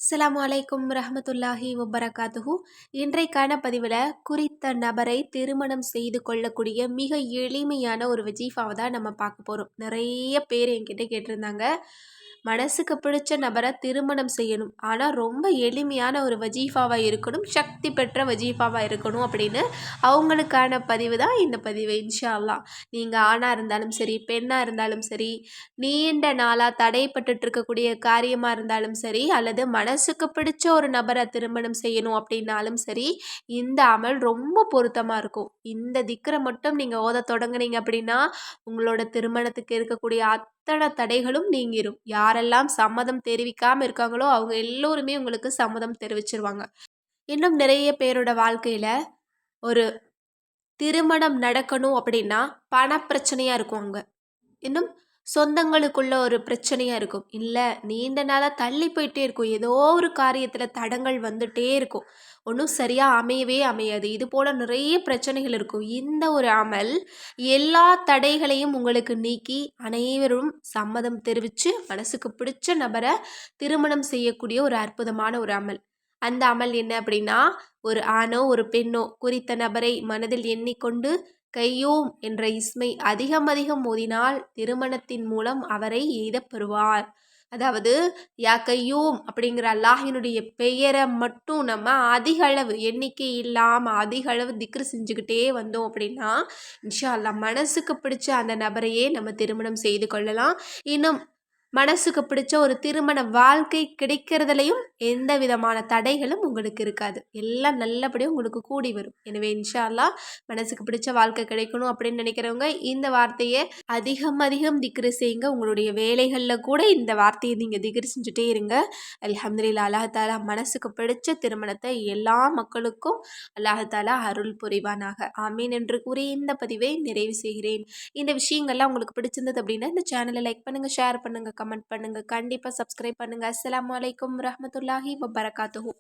அஸ்ஸலாமு அலைக்கும் ரஹ்மத்துல்லாஹி வபரகாத்துஹு. இன்றைக்கான பதிவில் குறித்த நபரை திருமணம் செய்து கொள்ளக்கூடிய மிக எளிமையான ஒரு வஜீஃபாவை தான் நம்ம பார்க்க போகிறோம். நிறைய பேர் என்கிட்ட கேட்டிருந்தாங்க, மனசுக்கு பிடிச்ச நபரை திருமணம் செய்யணும், ஆனால் ரொம்ப எளிமையான ஒரு வஜீஃபாவாக இருக்கணும், சக்தி பெற்ற வஜீஃபாவாக இருக்கணும் அப்படின்னு அவங்களுக்கான பதிவு தான் இந்த பதிவு. இன்ஷா அல்லாஹ் நீங்கள் ஆணாக இருந்தாலும் சரி, பெண்ணாக இருந்தாலும் சரி, நீண்ட நாளாக தடைப்பட்டு இருக்கக்கூடிய காரியமாக இருந்தாலும் சரி, அல்லது மனசுக்கு பிடிச்ச ஒரு நபரை திருமணம் செய்யணும் அப்படின்னாலும் சரி, இந்த அமல் ரொம்ப பொருத்தமாக இருக்கும். இந்த திக்ரை மட்டும் நீங்கள் ஓத தொடங்குனீங்க அப்படின்னா உங்களோட திருமணத்துக்கு இருக்கக்கூடிய அத்தனை தடைகளும் நீங்கிரும். யாரெல்லாம் சம்மதம் தெரிவிக்காமல் இருக்காங்களோ அவங்க எல்லோருமே உங்களுக்கு சம்மதம் தெரிவிச்சிருவாங்க. இன்னும் நிறைய பேரோட வாழ்க்கையில் ஒரு திருமணம் நடக்கணும் அப்படின்னா பணப்பிரச்சனையாக இருக்கும். அங்கே இன்னும் சொந்தங்களுக்குள்ள ஒரு பிரச்சனையாக இருக்கும், இல்லை நீண்ட நாளாக தள்ளி போயிட்டே இருக்கும், ஏதோ ஒரு காரியத்தில் தடங்கள் வந்துட்டே இருக்கும், ஒன்றும் சரியாக அமையவே அமையாது, இது போல் நிறைய பிரச்சனைகள் இருக்கும். இந்த ஒரு அமல் எல்லா தடைகளையும் உங்களுக்கு நீக்கி அனைவரும் சம்மதம் தெரிவித்து மனசுக்கு பிடிச்ச நபரை திருமணம் செய்யக்கூடிய ஒரு அற்புதமான ஒரு அமல். அந்த அமல் என்ன அப்படின்னா, ஒரு ஆணோ ஒரு பெண்ணோ குறித்த நபரை மனதில் எண்ணிக்கொண்டு கையூம் என்ற இஸ்மை அதிகம் அதிகம் ஓதினால் திருமணத்தின் மூலம் அவரை எய்தப் பெறுவார். அதாவது யா கையூம் அப்படிங்கிற அல்லாஹினுடைய பெயரை மட்டும் நம்ம அதிக அளவு எண்ணிக்கை இல்லாமல் அதிக அளவு திக்ரு செஞ்சுக்கிட்டே வந்தோம் அப்படின்னா இன்ஷா அல்லாஹ் மனசுக்கு பிடிச்ச அந்த நபரையே நம்ம திருமணம் செய்து கொள்ளலாம். இன்னும் மனசுக்கு பிடிச்ச ஒரு திருமண வாழ்க்கை கிடைக்கிறதுலையும் எந்த விதமான தடைகளும் உங்களுக்கு இருக்காது, எல்லாம் நல்லபடியாக உங்களுக்கு கூடி வரும். எனவே இன்ஷா அல்லாஹ் மனசுக்கு பிடிச்ச வாழ்க்கை கிடைக்கணும் அப்படின்னு நினைக்கிறவங்க இந்த வார்த்தையை அதிகம் அதிகம் திக்ரு செய்யுங்க. உங்களுடைய வேலைகளில் கூட இந்த வார்த்தையை நீங்கள் திக்ரு செஞ்சுட்டே இருங்க. அல்ஹம்துலில்லாஹ், அல்லாஹ் மனசுக்கு பிடிச்ச திருமணத்தை எல்லா மக்களுக்கும் அல்லாஹ் அருள் புரிவானாக. ஆமீன் என்று கூறி இந்த பதிவை நிறைவு செய்கிறேன். இந்த விஷயங்கள்லாம் உங்களுக்கு பிடிச்சிருந்தது அப்படின்னா இந்த சேனலை லைக் பண்ணுங்கள், ஷேர் பண்ணுங்கள், கமெண்ட் பண்ணுங்கள், கண்டிப்பாக சப்ஸ்கிரைப் பண்ணுங்கள். அஸ்ஸலாமு அலைக்கும் ரஹ்மத்துல்லாஹி வபரகாத்துஹு.